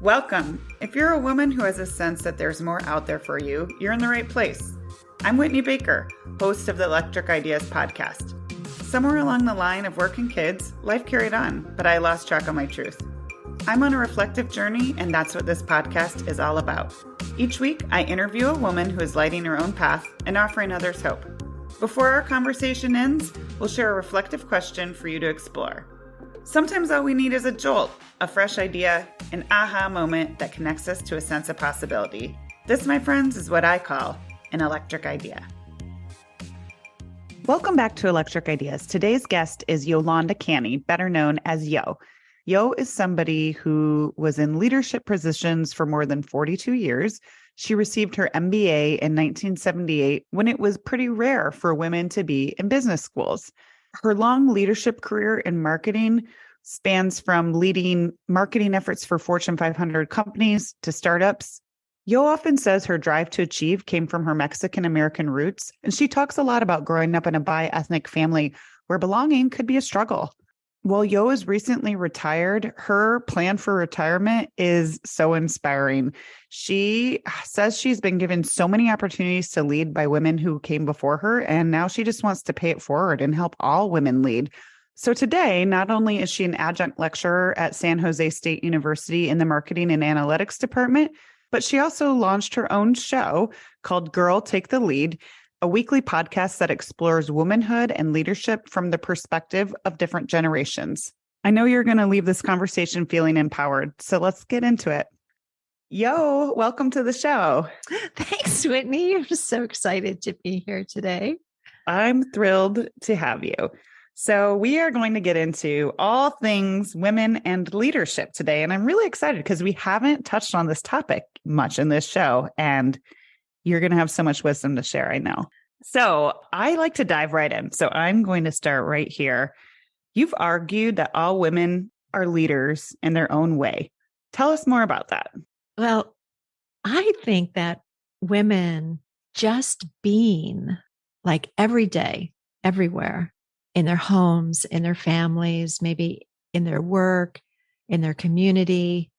Welcome. If you're a woman who has a sense that there's more out there for you, you're in the right place. I'm Whitney Baker, host of the Electric Ideas podcast. Somewhere along the line of work and kids, life carried on, but I lost track of my truth. I'm on a reflective journey, and that's what this podcast is all about. Each week, I interview a woman who is lighting her own path and offering others hope. Before our conversation ends, we'll share a reflective question for you to explore. Sometimes all we need is a jolt, a fresh idea, an aha moment that connects us to a sense of possibility. This, my friends, is what I call an electric idea. Welcome back to Electric Ideas. Today's guest is Yolanda Canny, better known as Yo. Yo is somebody who was in leadership positions for more than 42 years. She received her MBA in 1978 when it was pretty rare for women to be in business schools. Her long leadership career in marketing spans from leading marketing efforts for Fortune 500 companies to startups. Yo often says her drive to achieve came from her Mexican-American roots, and she talks a lot about growing up in a bi-ethnic family where belonging could be a struggle. While Yo is recently retired, her plan for retirement is so inspiring. She says she's been given so many opportunities to lead by women who came before her, and now she just wants to pay it forward and help all women lead. So today, not only is she an adjunct lecturer at San José State University in the Marketing and Analytics department, but she also launched her own show called Girl, Take the Lead, a weekly podcast that explores womanhood and leadership from the perspective of different generations. I know you're going to leave this conversation feeling empowered, so let's get into it. Yo, welcome to the show. Thanks, Whitney. I'm so excited to be here today. I'm thrilled to have you. So we are going to get into all things women and leadership today, and I'm really excited because we haven't touched on this topic much in this show, and you're going to have so much wisdom to share, I know. So I like to dive right in. So I'm going to start right here. You've argued that all women are leaders in their own way. Tell us more about that. Well, I think that women just being like every day, everywhere, in their homes, in their families, maybe in their work, in their community,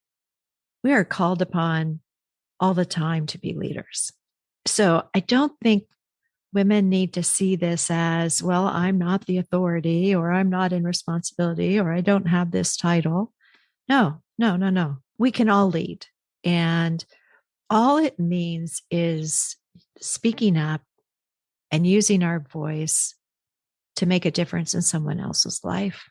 we are called upon all the time to be leaders. So I don't think women need to see this as, well, I'm not the authority, or I'm not in responsibility, or I don't have this title. No. We can all lead. And all it means is speaking up and using our voice to make a difference in someone else's life.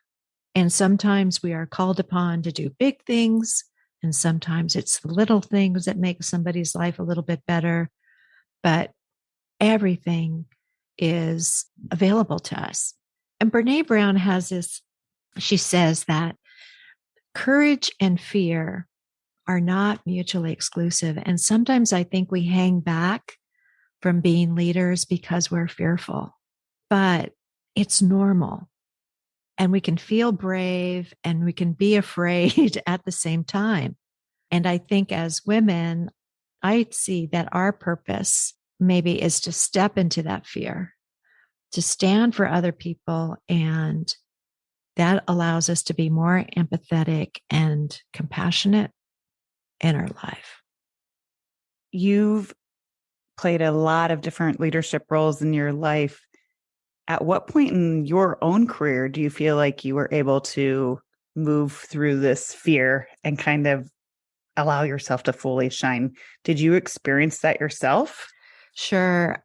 And sometimes we are called upon to do big things, and sometimes it's the little things that make somebody's life a little bit better. But everything is available to us. And Brene Brown has this, she says that courage and fear are not mutually exclusive. And sometimes I think we hang back from being leaders because we're fearful, but it's normal. And we can feel brave and we can be afraid at the same time. And I think as women, I see that our purpose maybe is to step into that fear, to stand for other people. And that allows us to be more empathetic and compassionate in our life. You've played a lot of different leadership roles in your life. At what point in your own career do you feel like you were able to move through this fear and kind of allow yourself to fully shine? Did you experience that yourself? Sure.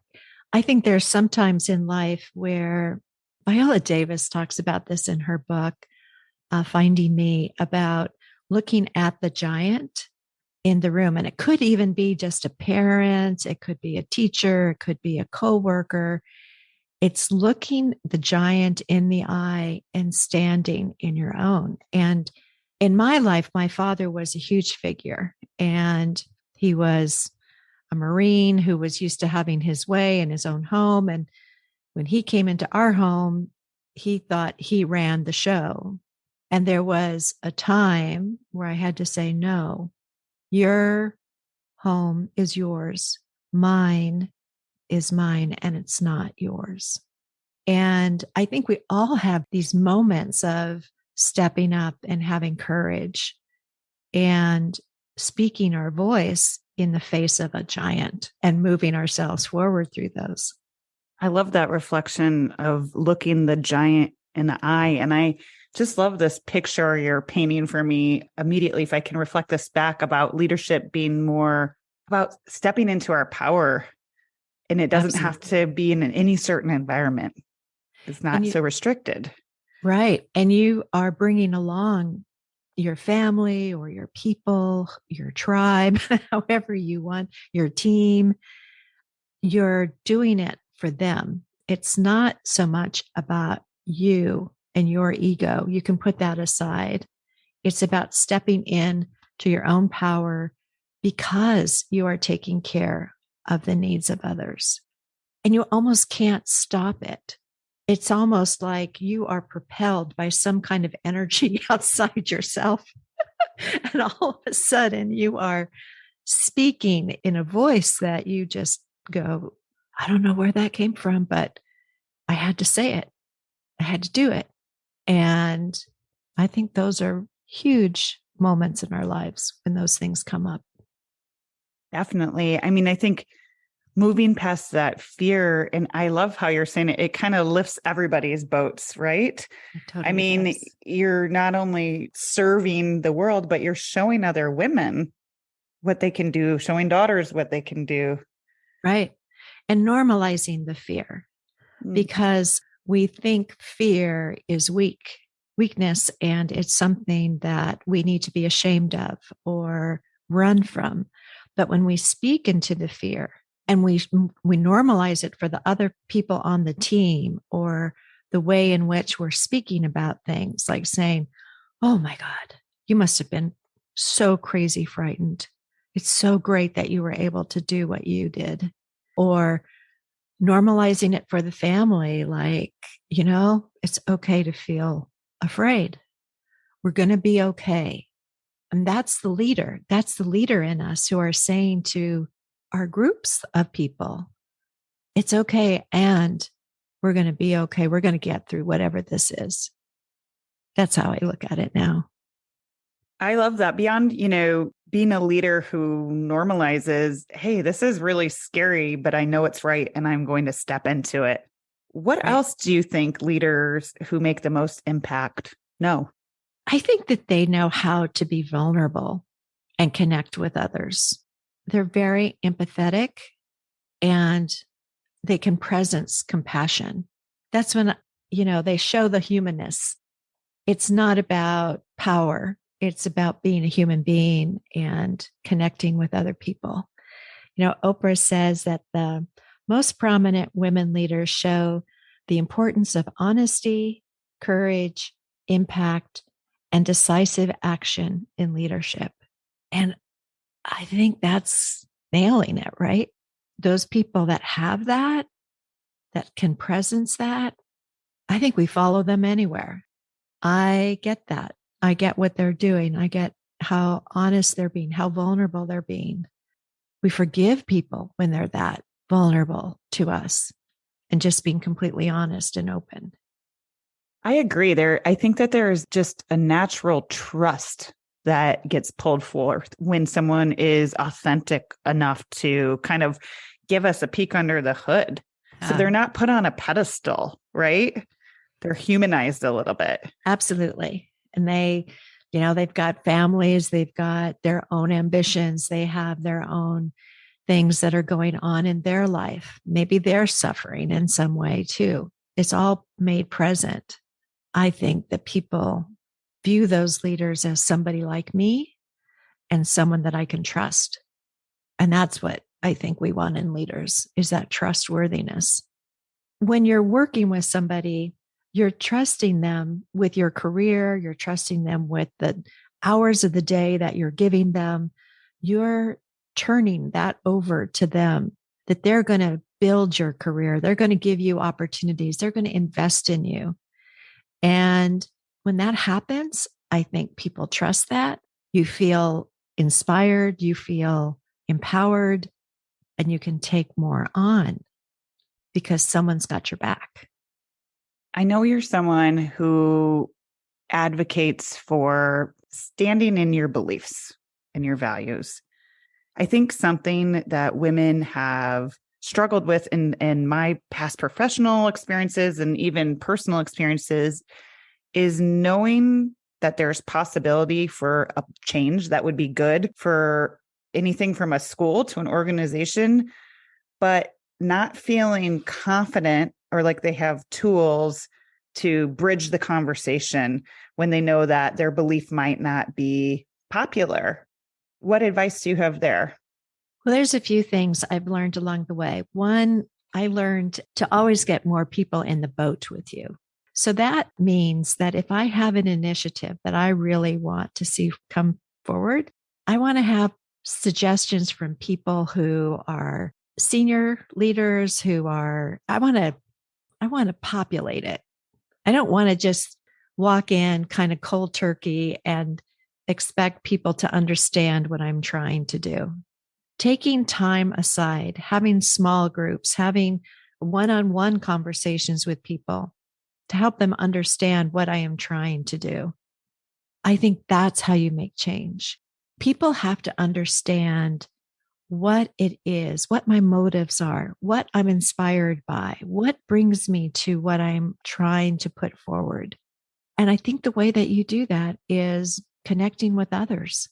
I think there's sometimes in life where Viola Davis talks about this in her book, Finding Me, about looking at the giant in the room. And it could even be just a parent. It could be a teacher. It could be a coworker. It's looking the giant in the eye and standing in your own. And in my life, my father was a huge figure, and he was a Marine who was used to having his way in his own home. And when he came into our home, he thought he ran the show. And there was a time where I had to say, no, your home is yours. Mine is mine, and it's not yours. And I think we all have these moments of stepping up and having courage. And speaking our voice in the face of a giant and moving ourselves forward through those. I love that reflection of looking the giant in the eye. And I just love this picture you're painting for me immediately. If I can reflect this back about leadership being more about stepping into our power, and it doesn't have to be in any certain environment. It's not so restricted. Right. And you are bringing along your family or your people, your tribe, however you want, your team. You're doing it for them. It's not so much about you and your ego. You can put that aside. It's about stepping in to your own power because you are taking care of the needs of others. And you almost can't stop it. It's almost like you are propelled by some kind of energy outside yourself. And all of a sudden you are speaking in a voice that you just go, I don't know where that came from, but I had to say it. I had to do it. And I think those are huge moments in our lives when those things come up. Definitely. I mean, I think moving past that fear, and I love how you're saying it, it kind of lifts everybody's boats, right? Totally I mean, does. You're not only serving the world, but you're showing other women what they can do, showing daughters what they can do. Right. And normalizing the fear because we think fear is weakness, and it's something that we need to be ashamed of or run from. But when we speak into the fear and we normalize it for the other people on the team, or the way in which we're speaking about things, like saying, oh my God, you must have been so crazy frightened. It's so great that you were able to do what you did. Or normalizing it for the family, like, it's okay to feel afraid. We're going to be okay. And that's the leader. That's the leader in us who are saying to our groups of people, it's okay. And we're going to be okay. We're going to get through whatever this is. That's how I look at it now. I love that. Beyond, being a leader who normalizes, hey, this is really scary, but I know it's right and I'm going to step into it. What else do you think leaders who make the most impact know? I think that they know how to be vulnerable and connect with others. They're very empathetic and they can presence compassion. That's when, they show the humanness. It's not about power. It's about being a human being and connecting with other people. Oprah says that the most prominent women leaders show the importance of honesty, courage, impact, and decisive action in leadership. And I think that's nailing it, right? Those people that have that can presence that, I think we follow them anywhere. I get that. I get what they're doing. I get how honest they're being, how vulnerable they're being. We forgive people when they're that vulnerable to us and just being completely honest and open. I agree. I think that there's just a natural trust that gets pulled forth when someone is authentic enough to kind of give us a peek under the hood. So they're not put on a pedestal, right? They're humanized a little bit. Absolutely. And they've got families, they've got their own ambitions, they have their own things that are going on in their life. Maybe they're suffering in some way too. It's all made present. I think that people view those leaders as somebody like me and someone that I can trust. And that's what I think we want in leaders, is that trustworthiness. When you're working with somebody, you're trusting them with your career, you're trusting them with the hours of the day that you're giving them. You're turning that over to them, that they're going to build your career. They're going to give you opportunities. They're going to invest in you. And when that happens, I think people trust that. You feel inspired, you feel empowered, and you can take more on because someone's got your back. I know you're someone who advocates for standing in your beliefs and your values. I think something that women have struggled with in my past professional experiences and even personal experiences is knowing that there's possibility for a change that would be good for anything from a school to an organization, but not feeling confident or like they have tools to bridge the conversation when they know that their belief might not be popular. What advice do you have there? Well, there's a few things I've learned along the way. One, I learned to always get more people in the boat with you. So that means that if I have an initiative that I really want to see come forward, I want to have suggestions from people who are senior leaders I want to populate it. I don't want to just walk in kind of cold turkey and expect people to understand what I'm trying to do. Taking time aside, having small groups, having one-on-one conversations with people to help them understand what I am trying to do. I think that's how you make change. People have to understand what it is, what my motives are, what I'm inspired by, what brings me to what I'm trying to put forward. And I think the way that you do that is connecting with others.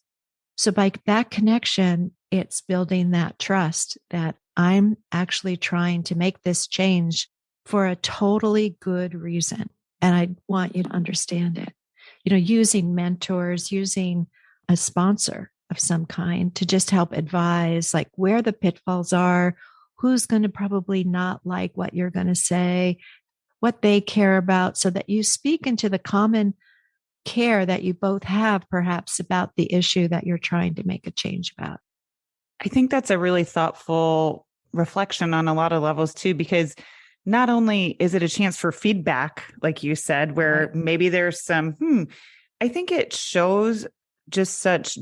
So by that connection, it's building that trust that I'm actually trying to make this change for a totally good reason. And I want you to understand it. Using mentors, using a sponsor of some kind to just help advise, like where the pitfalls are, who's going to probably not like what you're going to say, what they care about, so that you speak into the common care that you both have, perhaps about the issue that you're trying to make a change about. I think that's a really thoughtful reflection on a lot of levels too, because not only is it a chance for feedback, like you said, where maybe there's some, I think it shows just such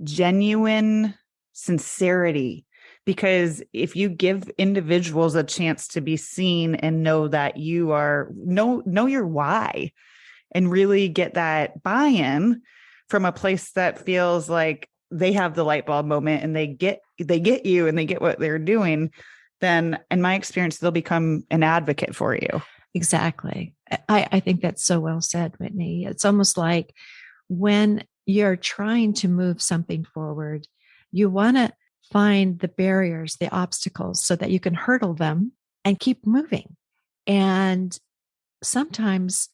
genuine sincerity, because if you give individuals a chance to be seen and know that you know your why and really get that buy-in from a place that feels like they have the light bulb moment and they get you and they get what they're doing, then in my experience, they'll become an advocate for you. Exactly. I think that's so well said, Whitney. It's almost like when you're trying to move something forward, you want to find the barriers, the obstacles, so that you can hurdle them and keep moving. And sometimes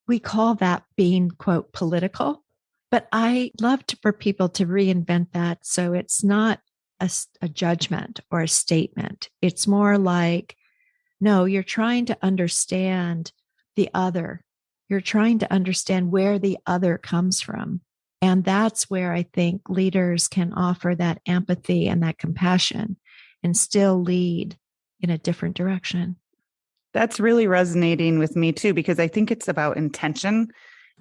we call that being, quote, political. But I love for people to reinvent that. So it's not a judgment or a statement. It's more like, no, you're trying to understand the other. You're trying to understand where the other comes from. And that's where I think leaders can offer that empathy and that compassion and still lead in a different direction. That's really resonating with me too, because I think it's about intention.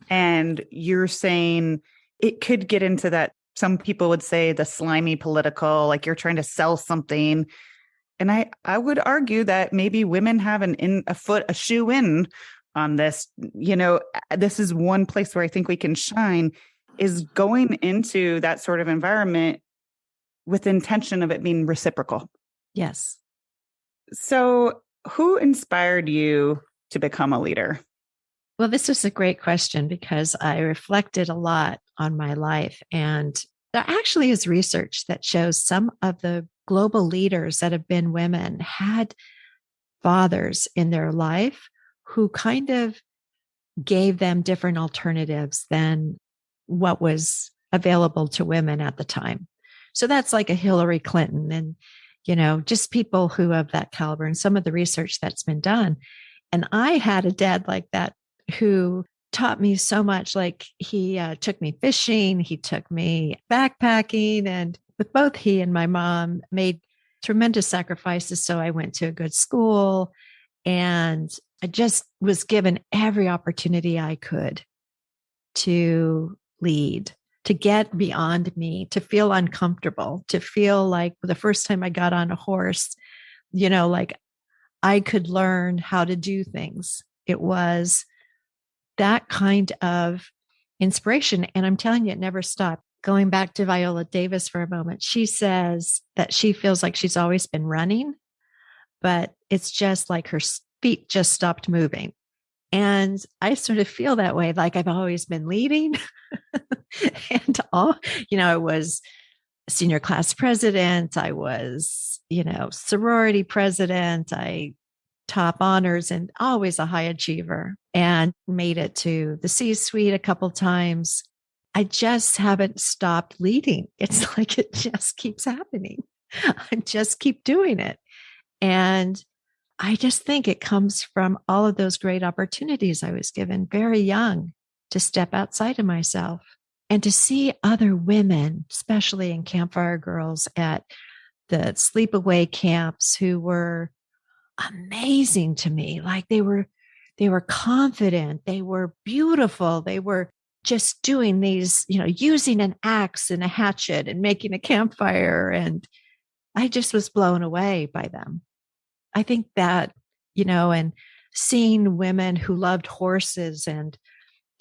And you're saying it could get into that. Some people would say the slimy political, like you're trying to sell something. And I would argue that maybe women have a shoe in on this. This is one place where I think we can shine, is going into that sort of environment with intention of it being reciprocal. Yes. So who inspired you to become a leader? Well, this was a great question because I reflected a lot on my life. And there actually is research that shows some of the global leaders that have been women had fathers in their life who kind of gave them different alternatives than what was available to women at the time. So that's like a Hillary Clinton and, just people who have that caliber and some of the research that's been done. And I had a dad like that who taught me so much. Like he took me fishing, he took me backpacking, and with both he and my mom made tremendous sacrifices. So I went to a good school and I just was given every opportunity I could to lead, to get beyond me, to feel uncomfortable, to feel like the first time I got on a horse, like I could learn how to do things. It was that kind of inspiration. And I'm telling you, it never stopped. going back to Viola Davis for a moment, she says that she feels like she's always been running, but it's just like her feet just stopped moving. And I sort of feel that way, like I've always been leading. And I was senior class president. I was, sorority president. I top honors and always a high achiever, and made it to the C-suite a couple times. I just haven't stopped leading. It's like it just keeps happening. I just keep doing it. And I just think it comes from all of those great opportunities I was given very young to step outside of myself and to see other women, especially in Campfire Girls at the sleepaway camps, who were amazing to me. Like they were confident, they were beautiful, they were just doing these, using an axe and a hatchet and making a campfire. And I just was blown away by them. I think that, and seeing women who loved horses and,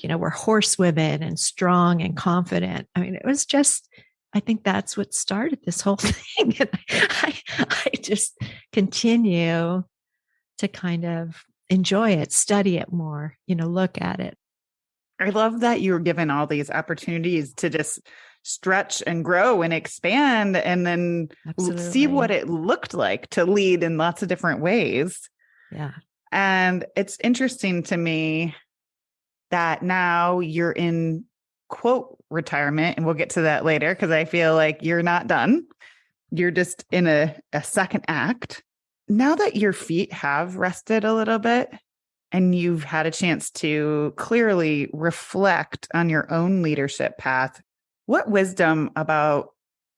were horsewomen and strong and confident. I mean, it was just, I think that's what started this whole thing. And I just continue to kind of enjoy it, study it more, look at it. I love that you were given all these opportunities to just stretch and grow and expand and then see what it looked like to lead in lots of different ways. Yeah. And it's interesting to me that now you're in quote retirement, and we'll get to that later because I feel like you're not done. You're just in a second act. Now that your feet have rested a little bit and you've had a chance to clearly reflect on your own leadership path, what wisdom about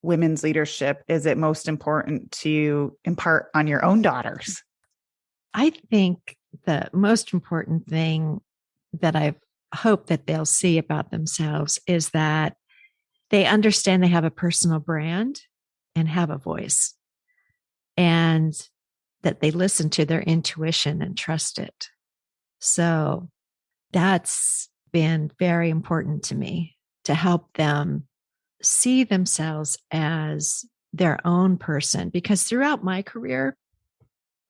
women's leadership is it most important to impart on your own daughters? I think the most important thing that I hope that they'll see about themselves is that they understand they have a personal brand and have a voice, and that they listen to their intuition and trust it. So that's been very important to me, to help them see themselves as their own person. Because throughout my career,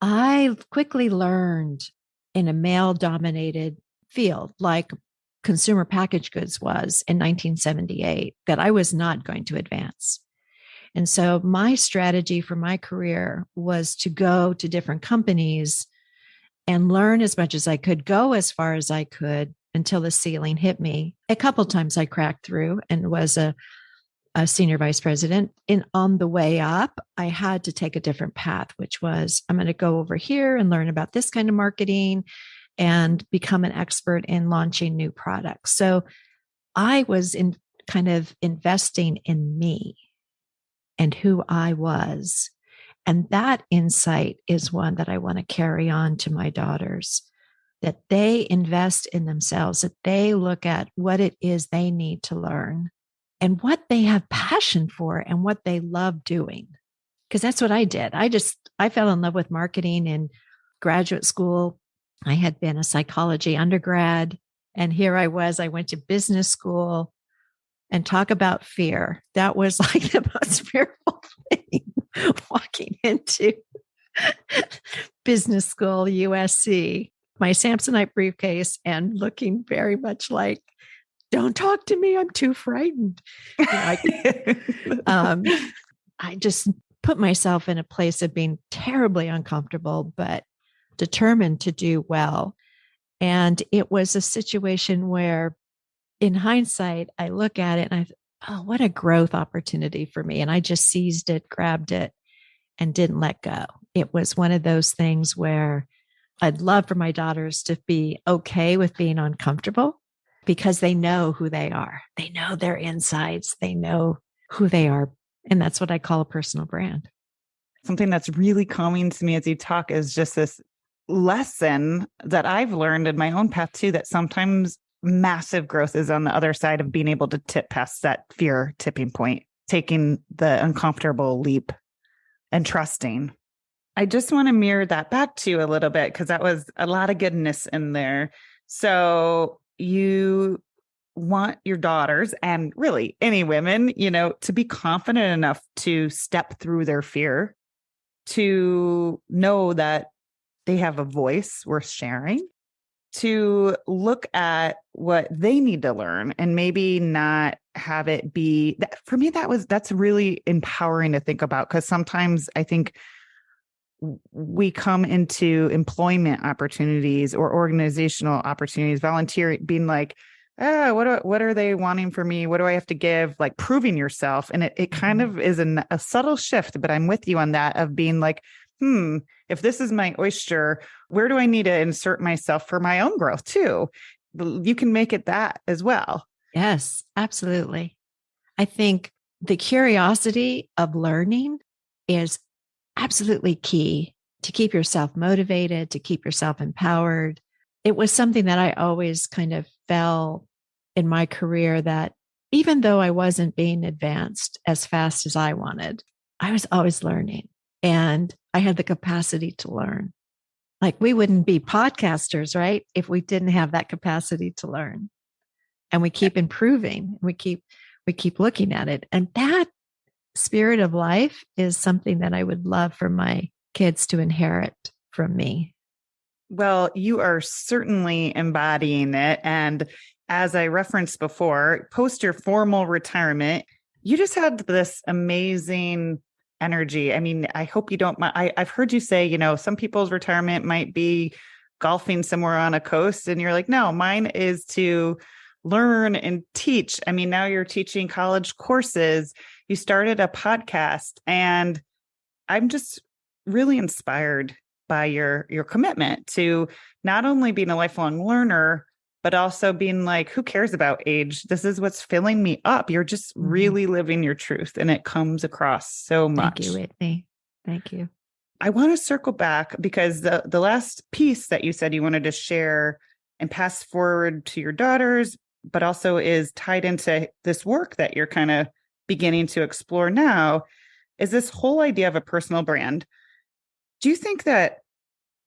I quickly learned in a male-dominated field like consumer packaged goods was in 1978 that I was not going to advance. And so my strategy for my career was to go to different companies and learn as much as I could, go as far as I could until the ceiling hit me. A couple of times I cracked through and was a senior vice president. And on the way up, I had to take a different path, which was I'm going to go over here and learn about this kind of marketing and become an expert in launching new products. So I was kind of investing in me and who I was. And that insight is one that I want to carry on to my daughters, that they invest in themselves, that they look at what it is they need to learn and what they have passion for and what they love doing. Because that's what I did. I fell in love with marketing in graduate school. I had been a psychology undergrad, and here I went to business school. And talk about fear. That was like the most fearful thing, walking into business school, USC, my Samsonite briefcase, and looking very much like, don't talk to me, I'm too frightened. I just put myself in a place of being terribly uncomfortable, but determined to do well. And it was a situation where, in hindsight, I look at it and I thought, oh, what a growth opportunity for me. And I just seized it, grabbed it, and didn't let go. It was one of those things where I'd love for my daughters to be okay with being uncomfortable because they know who they are. They know their insides. They know who they are. And that's what I call a personal brand. Something that's really calming to me as you talk is just this lesson that I've learned in my own path too, that sometimes massive growth is on the other side of being able to tip past that fear tipping point, taking the uncomfortable leap and trusting. I just want to mirror that back to you a little bit because that was a lot of goodness in there. So you want your daughters and really any women, to be confident enough to step through their fear, to know that they have a voice worth sharing, to look at what they need to learn and maybe not have it be that. For me, that's really empowering to think about, because sometimes I think we come into employment opportunities or organizational opportunities, volunteering, being like, what are they wanting from me? What do I have to give? Like proving yourself. And it kind of is a subtle shift, but I'm with you on that, of being like, if this is my oyster, where do I need to insert myself for my own growth too? You can make it that as well. Yes, absolutely. I think the curiosity of learning is absolutely key to keep yourself motivated, to keep yourself empowered. It was something that I always kind of felt in my career, that even though I wasn't being advanced as fast as I wanted, I was always learning, and I had the capacity to learn. Like, we wouldn't be podcasters, right, if we didn't have that capacity to learn. And we keep improving. We keep looking at it. And that spirit of life is something that I would love for my kids to inherit from me. Well, you are certainly embodying it. And as I referenced before, post your formal retirement, you just had this amazing energy. I mean, I hope you don't mind. I've heard you say, some people's retirement might be golfing somewhere on a coast. And you're like, no, mine is to learn and teach. I mean, now you're teaching college courses. You started a podcast, and I'm just really inspired by your commitment to not only being a lifelong learner, but also being like, who cares about age? This is what's filling me up. You're just really living your truth, and it comes across so much. Thank you, Whitney. Thank you. I want to circle back, because the last piece that you said you wanted to share and pass forward to your daughters, but also is tied into this work that you're kind of beginning to explore now, is this whole idea of a personal brand. Do you think that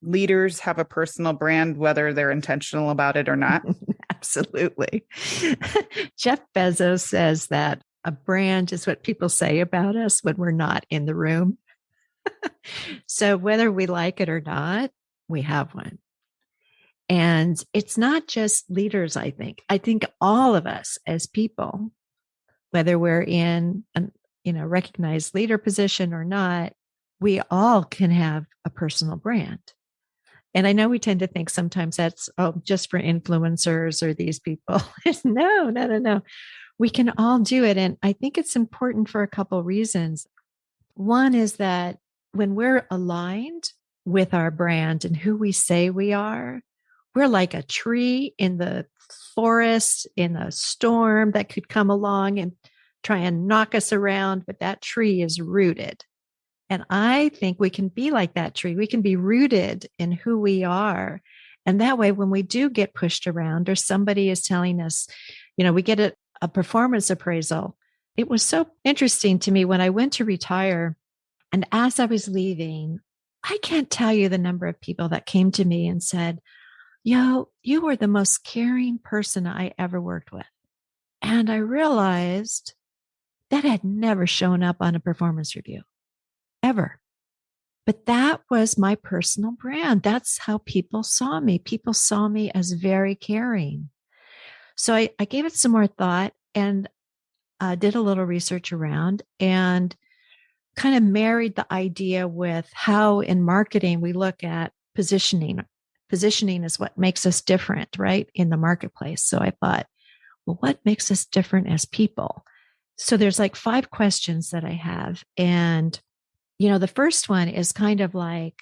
leaders have a personal brand, whether they're intentional about it or not? Absolutely. Jeff Bezos says that a brand is what people say about us when we're not in the room. So whether we like it or not, we have one. And it's not just leaders, I think. I think all of us as people, whether we're in an recognized leader position or not, we all can have a personal brand. And I know we tend to think sometimes that's just for influencers or these people. No. We can all do it. And I think it's important for a couple of reasons. One is that when we're aligned with our brand and who we say we are, we're like a tree in the forest, in a storm that could come along and try and knock us around, but that tree is rooted. And I think we can be like that tree. We can be rooted in who we are. And that way, when we do get pushed around, or somebody is telling us, we get a performance appraisal. It was so interesting to me when I went to retire, and as I was leaving, I can't tell you the number of people that came to me and said, you were the most caring person I ever worked with. And I realized that had never shown up on a performance review, ever. But that was my personal brand. That's how people saw me. People saw me as very caring. So I gave it some more thought, and did a little research around, and kind of married the idea with how in marketing we look at positioning. Positioning is what makes us different, right, in the marketplace. So I thought, well, what makes us different as people? So there's like 5 questions that I have. And, the first one is kind of like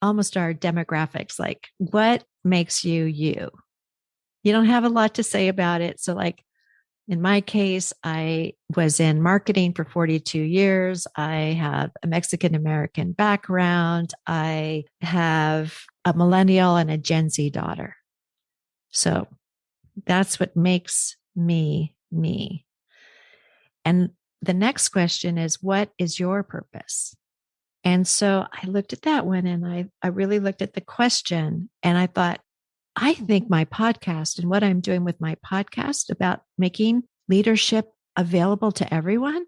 almost our demographics, like what makes you you? You don't have a lot to say about it. So like in my case, I was in marketing for 42 years. I have a Mexican American background. I have a millennial and a Gen Z daughter. So that's what makes me, me. And the next question is, what is your purpose? And so I looked at that one, and I really looked at the question, and I thought, I think my podcast and what I'm doing with my podcast about making leadership available to everyone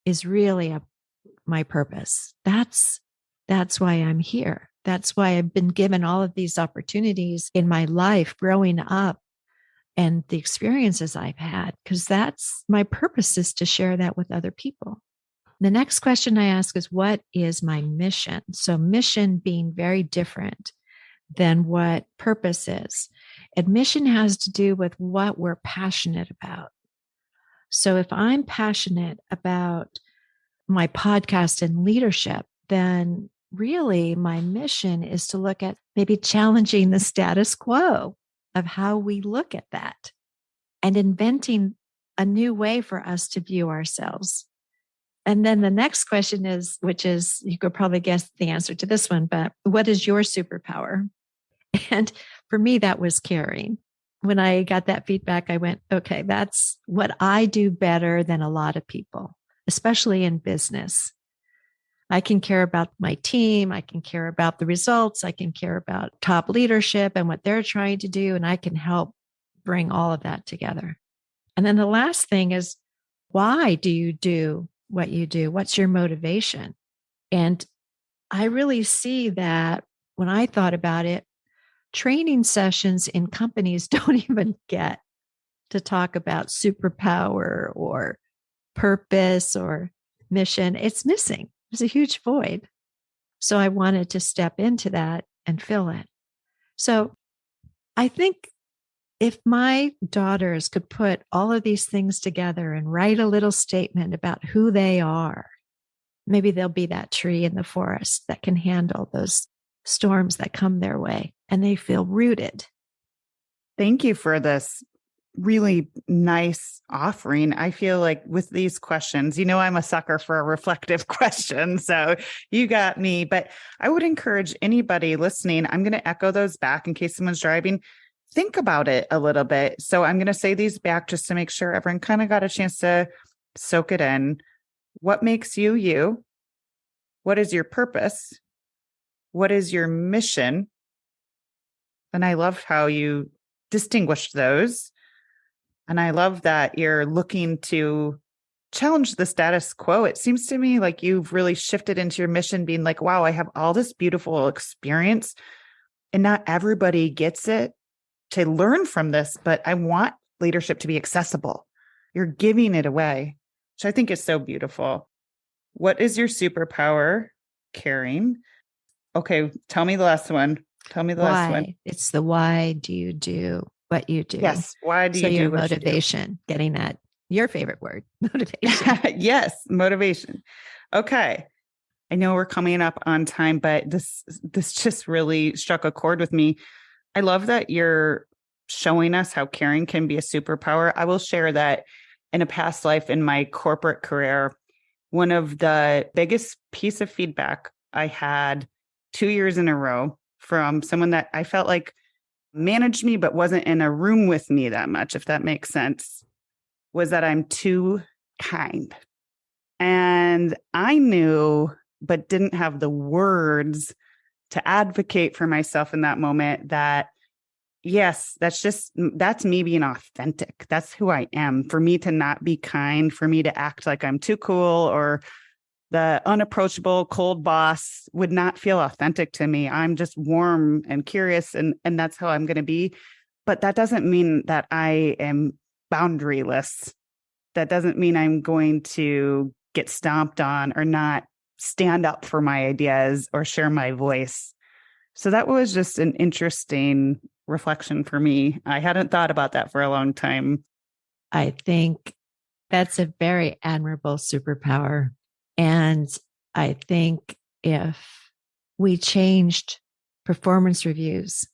is really my purpose. That's why I'm here. That's why I've been given all of these opportunities in my life growing up and the experiences I've had, because that's my purpose, is to share that with other people. The next question I ask is, what is my mission? So mission being very different than what purpose is. And mission has to do with what we're passionate about. So if I'm passionate about my podcast and leadership, then really my mission is to look at maybe challenging the status quo of how we look at that and inventing a new way for us to view ourselves. And then the next question is, which is, you could probably guess the answer to this one, but what is your superpower? And for me, that was caring. When I got that feedback, I went, okay, that's what I do better than a lot of people, especially in business. I can care about my team. I can care about the results. I can care about top leadership and what they're trying to do. And I can help bring all of that together. And then the last thing is, why do you do what you do? What's your motivation? And I really see that when I thought about it, training sessions in companies don't even get to talk about superpower or purpose or mission. It's missing. There's a huge void. So I wanted to step into that and fill it. So I think if my daughters could put all of these things together and write a little statement about who they are, maybe they'll be that tree in the forest that can handle those storms that come their way and they feel rooted. Thank you for this really nice offering. I feel like with these questions, I'm a sucker for a reflective question. So you got me, but I would encourage anybody listening, I'm going to echo those back in case someone's driving. Think about it a little bit. So I'm going to say these back just to make sure everyone kind of got a chance to soak it in. What makes you you? What is your purpose? What is your mission? And I loved how you distinguished those. And I love that you're looking to challenge the status quo. It seems to me like you've really shifted into your mission being like, wow, I have all this beautiful experience and not everybody gets it to learn from this, but I want leadership to be accessible. You're giving it away, which I think is so beautiful. What is your superpower? Caring. Okay, tell me the last one. Tell me the last one. It's the why do you do what you do? Yes. Why do you do your what motivation, you do? Getting that, your favorite word, motivation. Yes, motivation. Okay. I know we're coming up on time, but this just really struck a chord with me. I love that you're showing us how caring can be a superpower. I will share that in a past life in my corporate career, one of the biggest piece of feedback I had 2 years in a row from someone that I felt like managed me, but wasn't in a room with me that much, if that makes sense, was that I'm too kind. And I knew, but didn't have the words to advocate for myself in that moment that, yes, that's me being authentic. That's who I am. For me to not be kind, for me to act like I'm too cool or the unapproachable cold boss would not feel authentic to me. I'm just warm and curious, and that's how I'm going to be. But that doesn't mean that I am boundaryless. That doesn't mean I'm going to get stomped on or not stand up for my ideas or share my voice. So that was just an interesting reflection for me. I hadn't thought about that for a long time. I think that's a very admirable superpower. And I think if we changed performance reviews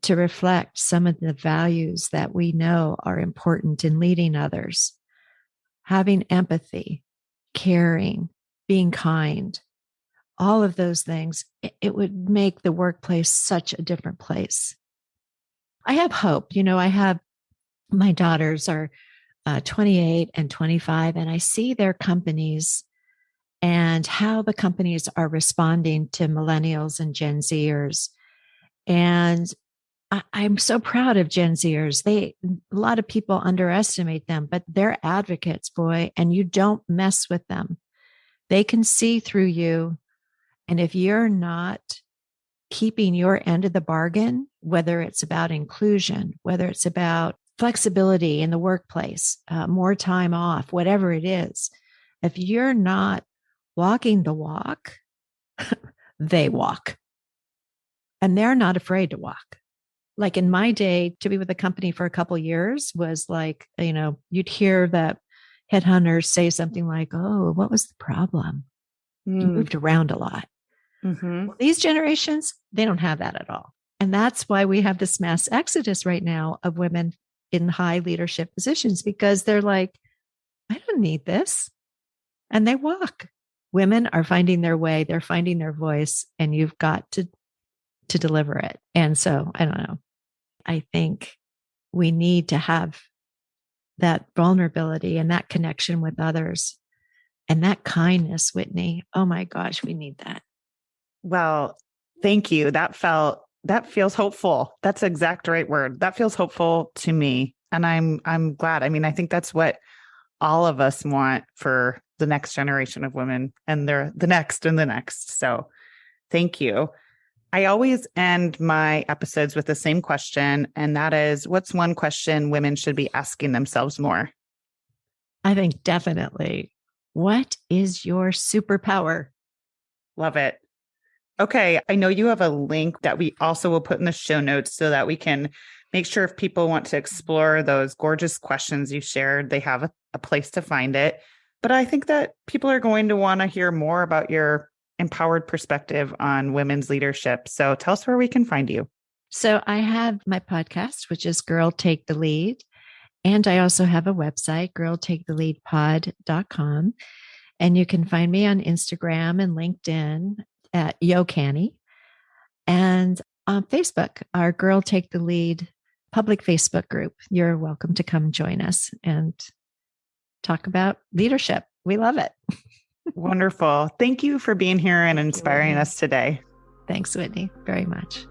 to reflect some of the values that we know are important in leading others, having empathy, caring, being kind, all of those things, it would make the workplace such a different place. I have hope. I have my daughters are 28 and 25, and I see their companies and how the companies are responding to millennials and Gen Zers. And I'm so proud of Gen Zers. A lot of people underestimate them, but they're advocates, boy, and you don't mess with them. They can see through you. And if you're not keeping your end of the bargain, whether it's about inclusion, whether it's about flexibility in the workplace, more time off, whatever it is, if you're not walking the walk, they walk. And they're not afraid to walk. Like in my day, to be with a company for a couple of years was like, you'd hear that headhunters say something like, "Oh, what was the problem? You moved around a lot." Well, these generations, they don't have that at all. And that's why we have this mass exodus right now of women in high leadership positions, because they're like, I don't need this. And they walk. Women are finding their way. They're finding their voice, and you've got to deliver it. And so I don't know. I think we need to have that vulnerability and that connection with others and that kindness, Whitney. Oh my gosh, we need that. Well, thank you. That feels hopeful. That's the exact right word. That feels hopeful to me. And I'm glad. I mean, I think that's what all of us want for the next generation of women, and they're the next and the next. So thank you. I always end my episodes with the same question, and that is, what's one question women should be asking themselves more? I think definitely, what is your superpower? Love it. Okay. I know you have a link that we also will put in the show notes so that we can make sure if people want to explore those gorgeous questions you shared, they have a place to find it. But I think that people are going to want to hear more about your empowered perspective on women's leadership. So tell us where we can find you. So I have my podcast, which is Girl Take the Lead. And I also have a website, girltaketheleadpod.com. And you can find me on Instagram and LinkedIn at Yo Canny. And on Facebook, our Girl Take the Lead public Facebook group. You're welcome to come join us and talk about leadership. We love it. Wonderful. Thank you for being here and inspiring us today. Thanks, Whitney, very much.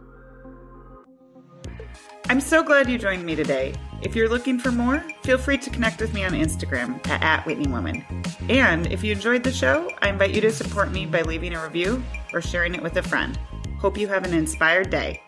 I'm so glad you joined me today. If you're looking for more, feel free to connect with me on Instagram at @WhitneyWoman. And if you enjoyed the show, I invite you to support me by leaving a review or sharing it with a friend. Hope you have an inspired day.